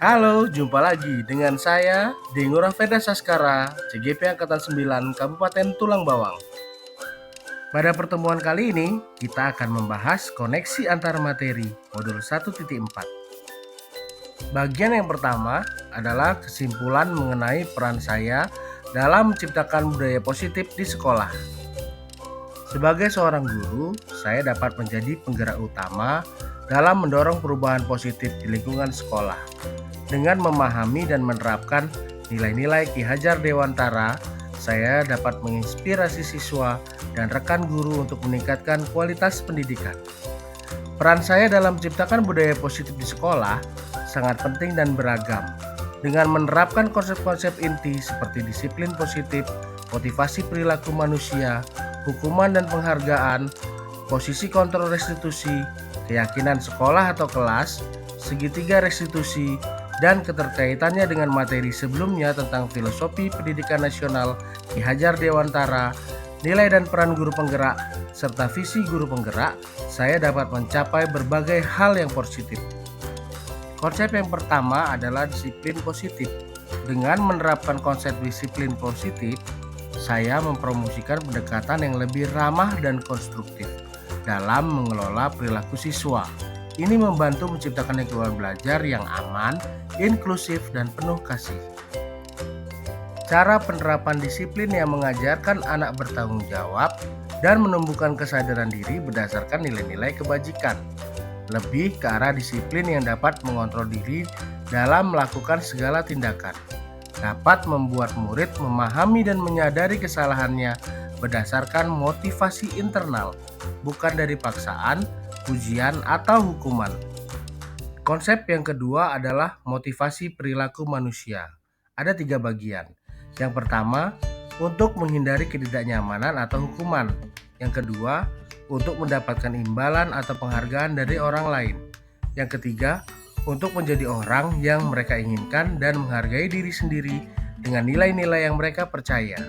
Halo, jumpa lagi dengan saya, Dengura Veda Saskara, CGP Angkatan 9, Kabupaten Tulang Bawang. Pada pertemuan kali ini, kita akan membahas koneksi antar materi modul 1.4. Bagian yang pertama adalah kesimpulan mengenai peran saya dalam menciptakan budaya positif di sekolah. Sebagai seorang guru, saya dapat menjadi penggerak utama dalam mendorong perubahan positif di lingkungan sekolah. Dengan memahami dan menerapkan nilai-nilai Ki Hajar Dewantara, saya dapat menginspirasi siswa dan rekan guru untuk meningkatkan kualitas pendidikan. Peran saya dalam menciptakan budaya positif di sekolah sangat penting dan beragam. Dengan menerapkan konsep-konsep inti seperti disiplin positif, motivasi perilaku manusia, hukuman dan penghargaan, posisi kontrol restitusi, keyakinan sekolah atau kelas, segitiga restitusi, dan keterkaitannya dengan materi sebelumnya tentang filosofi pendidikan nasional Ki Hajar Dewantara, nilai dan peran guru penggerak, serta visi guru penggerak, saya dapat mencapai berbagai hal yang positif. Konsep yang pertama adalah disiplin positif. Dengan menerapkan konsep disiplin positif, saya mempromosikan pendekatan yang lebih ramah dan konstruktif dalam mengelola perilaku siswa. Ini membantu menciptakan lingkungan belajar yang aman, inklusif, dan penuh kasih. Cara penerapan disiplin yang mengajarkan anak bertanggung jawab dan menumbuhkan kesadaran diri berdasarkan nilai-nilai kebajikan. Lebih ke arah disiplin yang dapat mengontrol diri dalam melakukan segala tindakan. Dapat membuat murid memahami dan menyadari kesalahannya berdasarkan motivasi internal, bukan dari paksaan, ujian, atau hukuman. Konsep yang kedua adalah motivasi perilaku manusia. Ada 3 bagian. Yang pertama, untuk menghindari ketidaknyamanan atau hukuman. Yang kedua, untuk mendapatkan imbalan atau penghargaan dari orang lain. Yang ketiga, untuk menjadi orang yang mereka inginkan dan menghargai diri sendiri dengan nilai-nilai yang mereka percaya.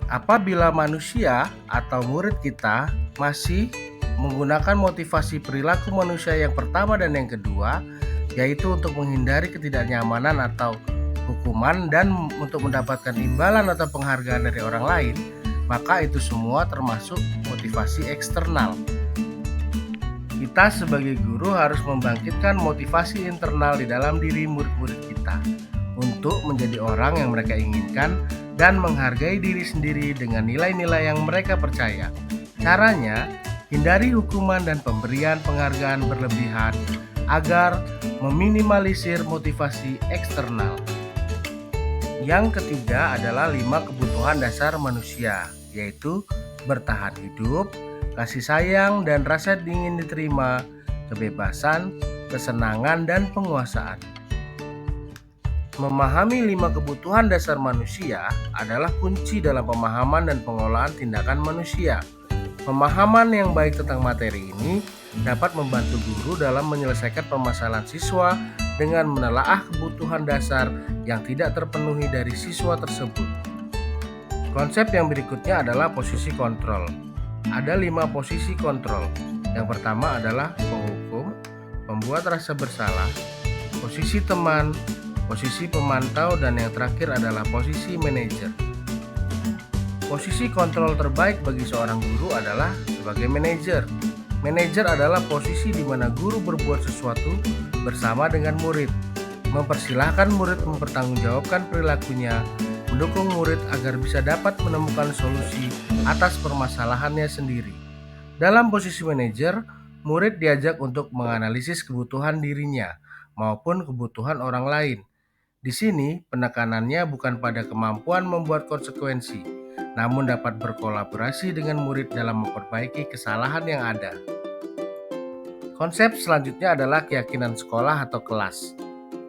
Apabila manusia atau murid kita masih menggunakan motivasi perilaku manusia yang pertama dan yang kedua, yaitu untuk menghindari ketidaknyamanan atau hukuman dan untuk mendapatkan imbalan atau penghargaan dari orang lain, maka itu semua termasuk motivasi eksternal. Kita sebagai guru harus membangkitkan motivasi internal di dalam diri murid-murid kita untuk menjadi orang yang mereka inginkan dan menghargai diri sendiri dengan nilai-nilai yang mereka percaya. Caranya, hindari hukuman dan pemberian penghargaan berlebihan agar meminimalisir motivasi eksternal. Yang ketiga adalah 5 kebutuhan dasar manusia, yaitu bertahan hidup, kasih sayang dan rasa ingin diterima, kebebasan, kesenangan, dan penguasaan. Memahami 5 kebutuhan dasar manusia adalah kunci dalam pemahaman dan pengelolaan tindakan manusia. Pemahaman yang baik tentang materi ini dapat membantu guru dalam menyelesaikan permasalahan siswa dengan menelaah kebutuhan dasar yang tidak terpenuhi dari siswa tersebut. Konsep yang berikutnya adalah posisi kontrol. Ada 5 posisi kontrol. Yang pertama adalah penghukum, pembuat rasa bersalah, posisi teman, posisi pemantau, dan yang terakhir adalah posisi manajer. Posisi kontrol terbaik bagi seorang guru adalah sebagai manajer. Manajer adalah posisi di mana guru berbuat sesuatu bersama dengan murid, mempersilahkan murid mempertanggungjawabkan perilakunya, mendukung murid agar bisa dapat menemukan solusi atas permasalahannya sendiri. Dalam posisi manajer, murid diajak untuk menganalisis kebutuhan dirinya maupun kebutuhan orang lain. Di sini, penekanannya bukan pada kemampuan membuat konsekuensi, namun dapat berkolaborasi dengan murid dalam memperbaiki kesalahan yang ada. Konsep selanjutnya adalah keyakinan sekolah atau kelas.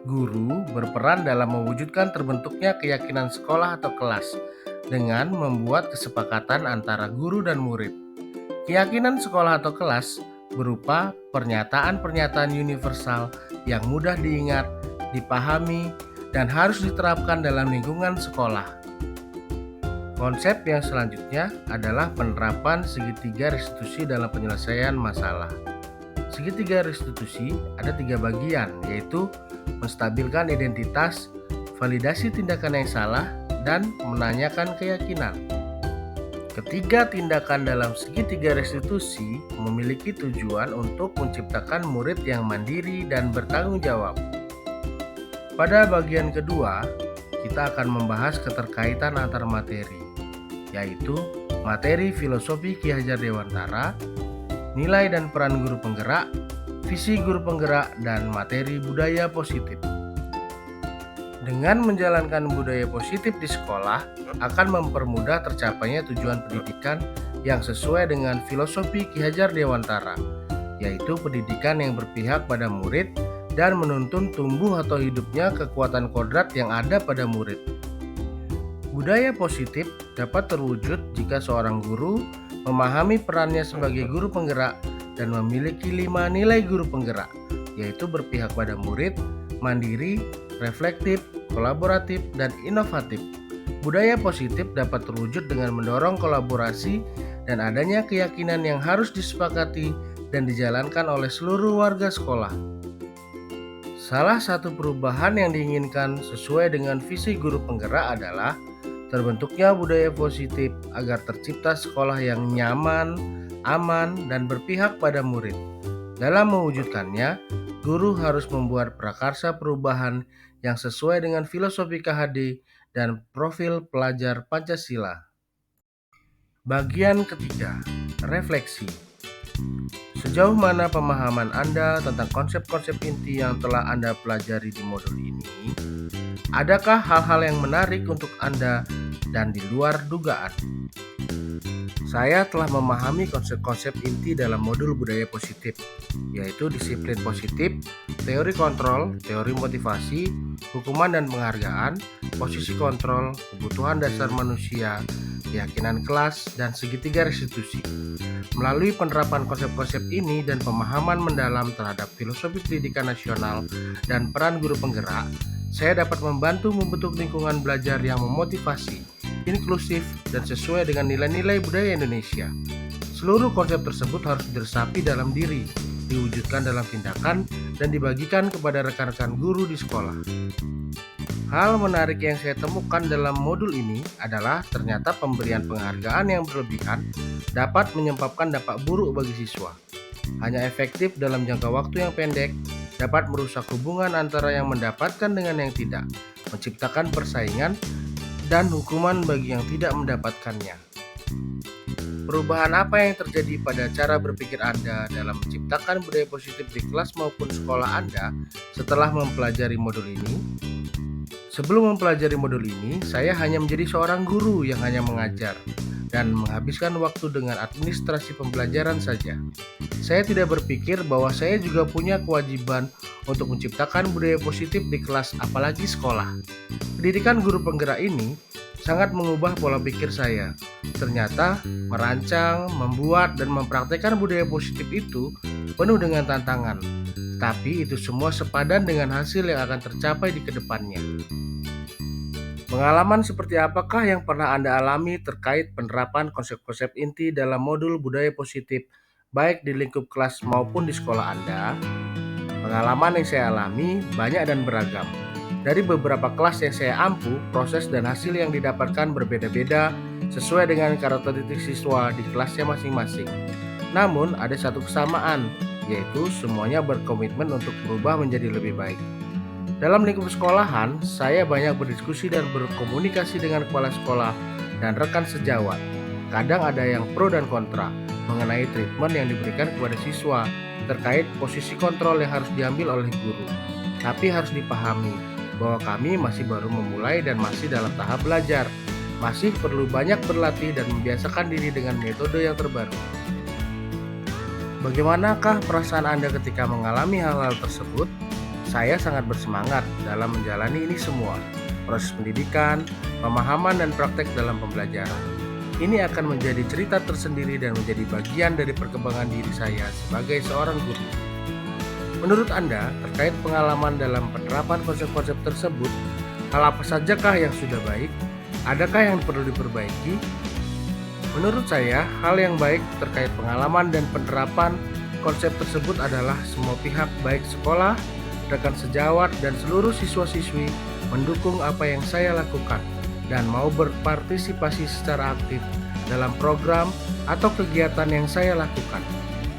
Guru berperan dalam mewujudkan terbentuknya keyakinan sekolah atau kelas dengan membuat kesepakatan antara guru dan murid. Keyakinan sekolah atau kelas berupa pernyataan-pernyataan universal yang mudah diingat, dipahami, dan harus diterapkan dalam lingkungan sekolah. Konsep yang selanjutnya adalah penerapan segitiga restitusi dalam penyelesaian masalah. segitiga restitusi ada 3 bagian, yaitu menstabilkan identitas, validasi tindakan yang salah, dan menanyakan keyakinan. Ketiga tindakan dalam segitiga restitusi memiliki tujuan untuk menciptakan murid yang mandiri dan bertanggung jawab. Pada bagian kedua, kita akan membahas keterkaitan antar materi, yaitu materi filosofi Ki Hajar Dewantara, nilai dan peran guru penggerak, visi guru penggerak, dan materi budaya positif. Dengan menjalankan budaya positif di sekolah akan mempermudah tercapainya tujuan pendidikan yang sesuai dengan filosofi Ki Hajar Dewantara, yaitu pendidikan yang berpihak pada murid dan menuntun tumbuh atau hidupnya kekuatan kodrat yang ada pada murid. Budaya positif dapat terwujud jika seorang guru memahami perannya sebagai guru penggerak dan memiliki 5 nilai guru penggerak, yaitu berpihak pada murid, mandiri, reflektif, kolaboratif, dan inovatif. Budaya positif dapat terwujud dengan mendorong kolaborasi dan adanya keyakinan yang harus disepakati dan dijalankan oleh seluruh warga sekolah. Salah satu perubahan yang diinginkan sesuai dengan visi guru penggerak adalah terbentuknya budaya positif agar tercipta sekolah yang nyaman, aman, dan berpihak pada murid. Dalam mewujudkannya, guru harus membuat prakarsa perubahan yang sesuai dengan filosofi KHD dan profil pelajar Pancasila. Bagian ketiga, refleksi. Sejauh mana pemahaman Anda tentang konsep-konsep inti yang telah Anda pelajari di modul ini? Adakah hal-hal yang menarik untuk Anda dan di luar dugaan? Saya telah memahami konsep-konsep inti dalam modul budaya positif, yaitu disiplin positif, teori kontrol, teori motivasi, hukuman dan penghargaan, posisi kontrol, kebutuhan dasar manusia, keyakinan kelas, dan segitiga restitusi. Melalui penerapan konsep-konsep ini dan pemahaman mendalam terhadap filosofi pendidikan nasional dan peran guru penggerak, saya dapat membantu membentuk lingkungan belajar yang memotivasi, inklusif, dan sesuai dengan nilai-nilai budaya Indonesia. Seluruh konsep tersebut harus diresapi dalam diri, diwujudkan dalam tindakan, dan dibagikan kepada rekan-rekan guru di sekolah. Hal menarik yang saya temukan dalam modul ini adalah ternyata pemberian penghargaan yang berlebihan dapat menyebabkan dampak buruk bagi siswa. Hanya efektif dalam jangka waktu yang pendek, dapat merusak hubungan antara yang mendapatkan dengan yang tidak, menciptakan persaingan, dan hukuman bagi yang tidak mendapatkannya. Perubahan apa yang terjadi pada cara berpikir Anda dalam menciptakan budaya positif di kelas maupun sekolah Anda setelah mempelajari modul ini? Sebelum mempelajari modul ini, saya hanya menjadi seorang guru yang hanya mengajar dan menghabiskan waktu dengan administrasi pembelajaran saja. Saya tidak berpikir bahwa saya juga punya kewajiban untuk menciptakan budaya positif di kelas, apalagi sekolah. Pendidikan guru penggerak ini sangat mengubah pola pikir saya. Ternyata merancang, membuat, dan mempraktekkan budaya positif itu penuh dengan tantangan. Tapi itu semua sepadan dengan hasil yang akan tercapai di kedepannya. Pengalaman seperti apakah yang pernah Anda alami terkait penerapan konsep-konsep inti dalam modul budaya positif, baik di lingkup kelas maupun di sekolah Anda? Pengalaman yang saya alami banyak dan beragam. Dari beberapa kelas yang saya ampu, proses dan hasil yang didapatkan berbeda-beda sesuai dengan karakteristik siswa di kelasnya masing-masing. Namun ada satu kesamaan, yaitu semuanya berkomitmen untuk berubah menjadi lebih baik. Dalam lingkup sekolahan, saya banyak berdiskusi dan berkomunikasi dengan kepala sekolah dan rekan sejawat. Kadang ada yang pro dan kontra mengenai treatment yang diberikan kepada siswa terkait posisi kontrol yang harus diambil oleh guru. Tapi harus dipahami bahwa kami masih baru memulai dan masih dalam tahap belajar. Masih perlu banyak berlatih dan membiasakan diri dengan metode yang terbaru. Bagaimanakah perasaan Anda ketika mengalami hal-hal tersebut? Saya sangat bersemangat dalam menjalani ini semua, proses pendidikan, pemahaman, dan praktek dalam pembelajaran. Ini akan menjadi cerita tersendiri dan menjadi bagian dari perkembangan diri saya sebagai seorang guru. Menurut Anda, terkait pengalaman dalam penerapan konsep-konsep tersebut, hal apa sajakah yang sudah baik? Adakah yang perlu diperbaiki? Menurut saya, hal yang baik terkait pengalaman dan penerapan Konsep tersebut adalah semua pihak baik sekolah, rekan sejawat, dan seluruh siswa-siswi mendukung apa yang saya lakukan dan mau berpartisipasi secara aktif dalam program atau kegiatan yang saya lakukan.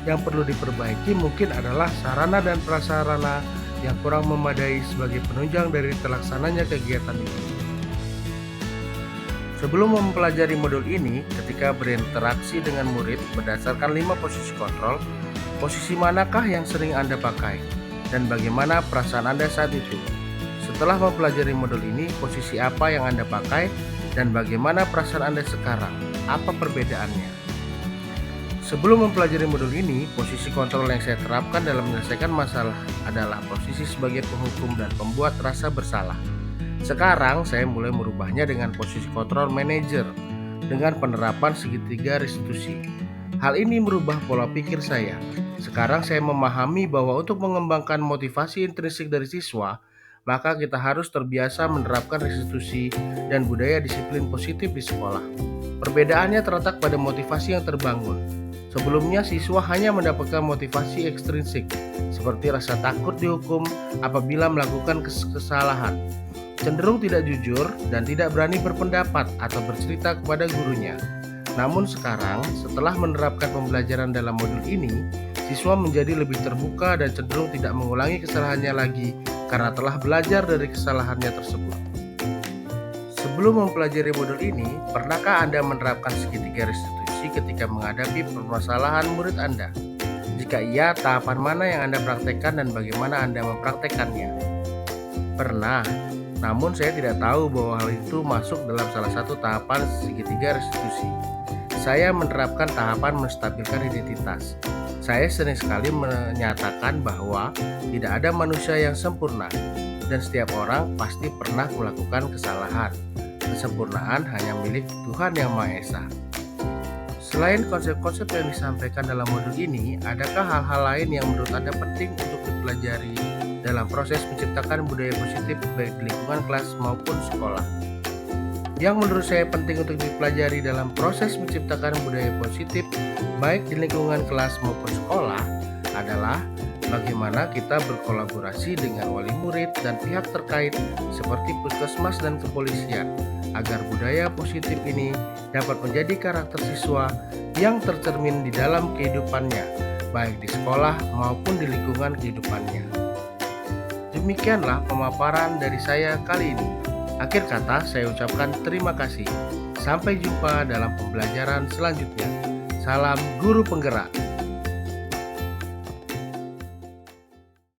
Yang perlu diperbaiki mungkin adalah sarana dan prasarana yang kurang memadai sebagai penunjang dari terlaksananya kegiatan ini. Sebelum mempelajari modul ini, ketika berinteraksi dengan murid berdasarkan 5 posisi kontrol, posisi manakah yang sering Anda pakai dan bagaimana perasaan Anda saat itu? Setelah mempelajari modul ini, posisi apa yang Anda pakai dan bagaimana perasaan Anda sekarang? Apa perbedaannya? Sebelum mempelajari modul ini, posisi kontrol yang saya terapkan dalam menyelesaikan masalah adalah posisi sebagai penghukum dan pembuat rasa bersalah. Sekarang saya mulai merubahnya dengan posisi kontrol manajer dengan penerapan segitiga restitusi. Hal ini merubah pola pikir saya. Sekarang saya memahami bahwa untuk mengembangkan motivasi intrinsik dari siswa, maka kita harus terbiasa menerapkan restitusi dan budaya disiplin positif di sekolah. Perbedaannya terletak pada motivasi yang terbangun. Sebelumnya siswa hanya mendapatkan motivasi ekstrinsik, seperti rasa takut dihukum apabila melakukan kesalahan, cenderung tidak jujur dan tidak berani berpendapat atau bercerita kepada gurunya. Namun sekarang, setelah menerapkan pembelajaran dalam modul ini, siswa menjadi lebih terbuka dan cenderung tidak mengulangi kesalahannya lagi karena telah belajar dari kesalahannya tersebut. Sebelum mempelajari modul ini, pernahkah Anda menerapkan segitiga restitusi ketika menghadapi permasalahan murid Anda? Jika iya, tahapan mana yang Anda praktekkan dan bagaimana Anda mempraktekannya? Pernah, namun saya tidak tahu bahwa hal itu masuk dalam salah satu tahapan segitiga restitusi. Saya menerapkan tahapan menstabilkan identitas. Saya sering sekali menyatakan bahwa tidak ada manusia yang sempurna dan setiap orang pasti pernah melakukan kesalahan. Kesempurnaan hanya milik Tuhan Yang Maha Esa. Selain konsep-konsep yang disampaikan dalam modul ini, adakah hal-hal lain yang menurut Anda penting untuk dipelajari dalam proses menciptakan budaya positif baik di lingkungan kelas maupun sekolah? Yang menurut saya penting untuk dipelajari dalam proses menciptakan budaya positif baik di lingkungan kelas maupun sekolah adalah bagaimana kita berkolaborasi dengan wali murid dan pihak terkait seperti puskesmas dan kepolisian agar budaya positif ini dapat menjadi karakter siswa yang tercermin di dalam kehidupannya baik di sekolah maupun di lingkungan kehidupannya. Demikianlah pemaparan dari saya kali ini. Akhir kata saya ucapkan terima kasih. Sampai jumpa dalam pembelajaran selanjutnya. Salam guru penggerak.